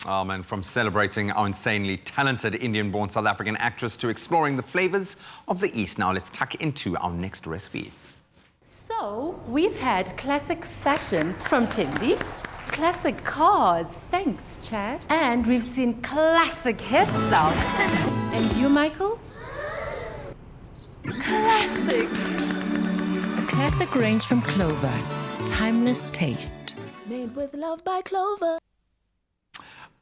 Man, from celebrating our insanely talented Indian-born South African actress to exploring the flavors of the East. Now let's tuck into our next recipe. So, we've had classic fashion from Timby, classic cars, thanks Chad, and we've seen classic hairstyles. And you, Michael? Classic! A classic range from Clover. Timeless taste. Made with love by Clover.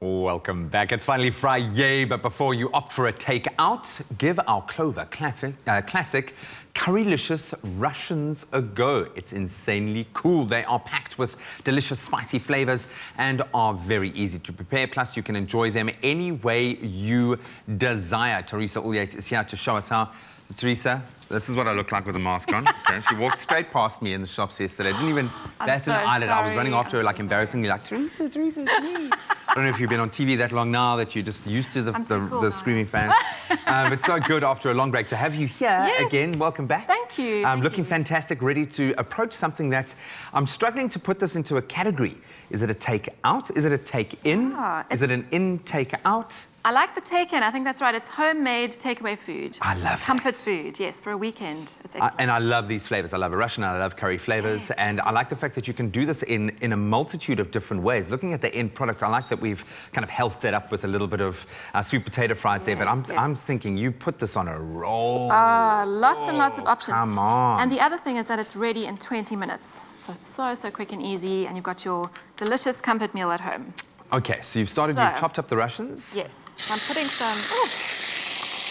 Welcome back. It's finally Friyay, but before you opt for a takeout, give our Clover Classic Currylicious Russians a go. It's insanely cool. They are packed with delicious spicy flavors and are very easy to prepare. Plus, you can enjoy them any way you desire. Teresa is here to show us how. Teresa, this is what I look like with a mask on. Okay, she walked straight past me in the shops yesterday. Didn't even bat an eyelid. I was running after her like embarrassingly, like, Teresa, it's me. I don't know if you've been on TV that long now that you're just used to the screaming fans. It's so good after a long break to have you here again. Welcome back. Thank you. Looking fantastic, ready to approach something that I'm struggling to put this into a category. Is it a take out? Is it a take in? Is it an in take out? I like the take-in. I think that's right. It's homemade takeaway food. I love comfort food. Yes, for a weekend. It's excellent. And I love these flavors. I love a Russian. I love curry flavors, and I like the fact that you can do this in a multitude of different ways. Looking at the end product, I like that we've kind of healthed it up with a little bit of sweet potato fries there. But I'm thinking you put this on a roll. Lots and lots of options. Come on. And the other thing is that it's ready in 20 minutes. So it's so quick and easy, and you've got your delicious comfort meal at home. Okay, so you've chopped up the Russians? Yes. I'm putting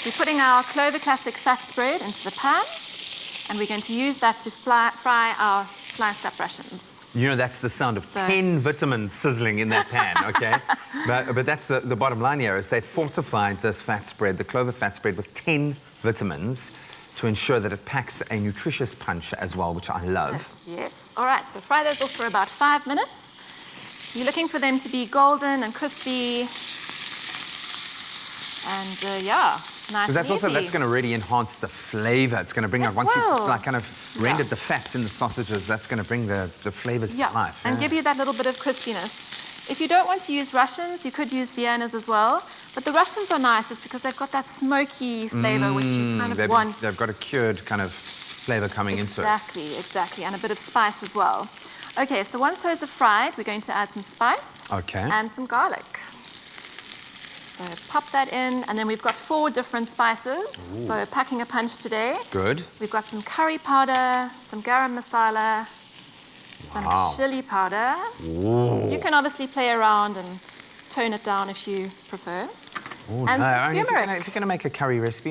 we're putting our Clover Classic fat spread into the pan, and we're going to use that to fry our sliced up Russians. You know, that's the sound of 10 vitamins sizzling in that pan, okay? but that's the bottom line here, is they've fortified this fat spread, the Clover fat spread, with 10 vitamins to ensure that it packs a nutritious punch as well, which I love. Yes. All right, so fry those off for about 5 minutes. You're looking for them to be golden and crispy, and nice and easy. That's going to really enhance the flavor. It's going to bring once you've kind of rendered the fats in the sausages, that's going to bring the flavors to life. And give you that little bit of crispiness. If you don't want to use Russians, you could use Viennas as well. But the Russians are nice just because they've got that smoky flavor which you kind of want. They've got a cured kind of flavor coming into it. Exactly, and a bit of spice as well. Okay, so once those are fried, we're going to add some spice and some garlic. So pop that in, and then we've got 4 different spices. So packing a punch today. Good. We've got some curry powder, some garam masala, some chili powder. You can obviously play around and tone it down if you prefer. And some turmeric. If you're going to make a curry recipe,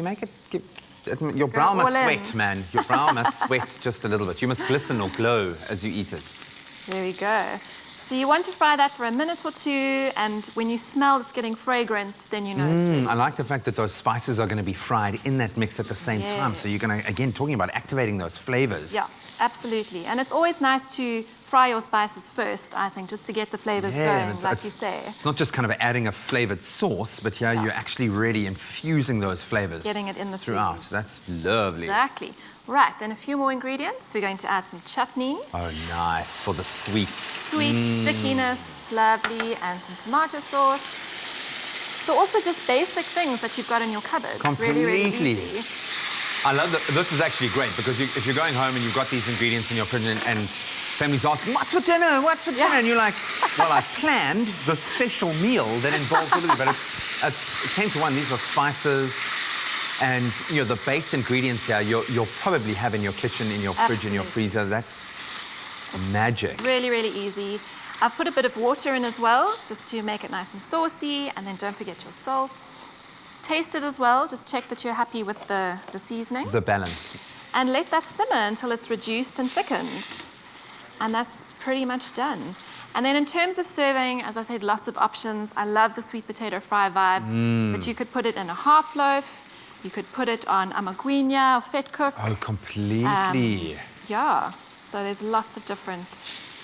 your brow must sweat, man. Your brow must sweat just a little bit. You must glisten or glow as you eat it. There we go. So you want to fry that for a minute or 2, and when you smell it's getting fragrant, then you know it's ready. I like the fact that those spices are going to be fried in that mix at the same time. So you're going to, again, talking about activating those flavors. Yeah, absolutely. And it's always nice to fry your spices first, I think, just to get the flavors going, like you say. It's not just kind of adding a flavored sauce, but you're actually really infusing those flavors. Getting it in the throughout. That's lovely. Exactly. Right, then a few more ingredients. We're going to add some chutney. Oh, nice, for the sweet. Sweet stickiness, lovely, and some tomato sauce. So also just basic things that you've got in your cupboard. Completely. Really, really easy. I love that. This is actually great, because if you're going home and you've got these ingredients in your fridge and family's asking, what's for dinner? What's for dinner? And you're like, well, I planned the special meal that involves all of it. But it came to one, these are spices. And, you know, the base ingredients here, you'll probably have in your kitchen, in your fridge, in your freezer. That's magic. Really, really easy. I've put a bit of water in as well, just to make it nice and saucy. And then don't forget your salt. Taste it as well. Just check that you're happy with the seasoning. The balance. And let that simmer until it's reduced and thickened. And that's pretty much done. And then in terms of serving, as I said, lots of options. I love the sweet potato fry vibe. But you could put it in a half loaf. You could put it on amaguinha or fat cook. Oh, completely. So there's lots of different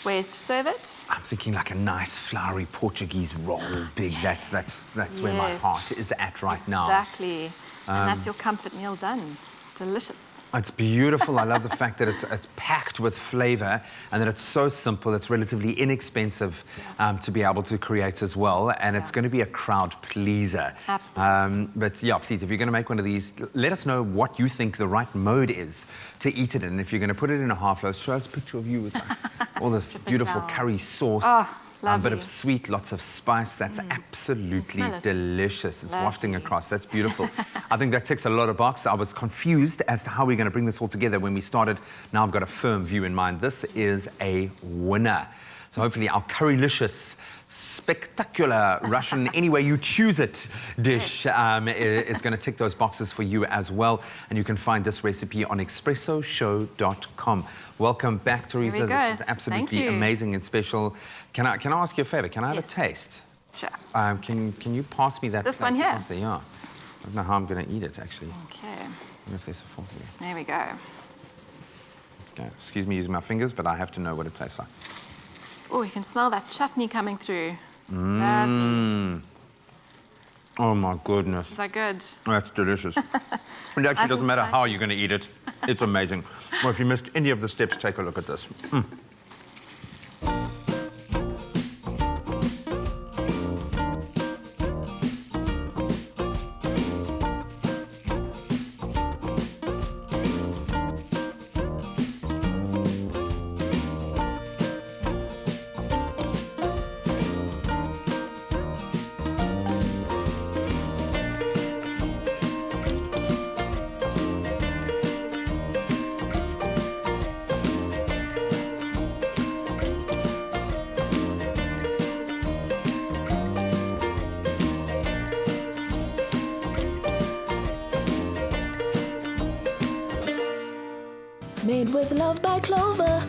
ways to serve it. I'm thinking like a nice floury Portuguese roll, big. That's where my heart is at right now. Exactly. And that's your comfort meal done. delicious. It's beautiful. I love the fact that it's packed with flavor and that it's so simple. It's relatively inexpensive to be able to create as well. And it's going to be a crowd pleaser. Absolutely. But yeah, please, if you're going to make one of these, let us know what you think the right mode is to eat it in. If you're going to put it in a half loaf, show us a picture of you with all this beautiful curry sauce. A bit of sweet, lots of spice. That's absolutely delicious. It's wafting across. That's beautiful. I think that ticks a lot of boxes. I was confused as to how we're going to bring this all together when we started. Now I've got a firm view in mind. This is a winner. So hopefully our currylicious, spectacular Russian, any way you choose it, dish is going to tick those boxes for you as well. And you can find this recipe on expressoshow.com. Welcome back, Teresa. This is absolutely amazing and special. Can I ask you a favor? Can I have a taste? Sure. Can you pass me that? This one here? Yeah. I don't know how I'm going to eat it, actually. Okay. I don't know if there's a fork here. There we go. Okay. Excuse me using my fingers, but I have to know what it tastes like. Oh, you can smell that chutney coming through. Lovely. Oh my goodness. Is that good? That's delicious. It actually doesn't matter how you're going to eat it. It's amazing. Well, if you missed any of the steps, take a look at this. Made with love by Clover.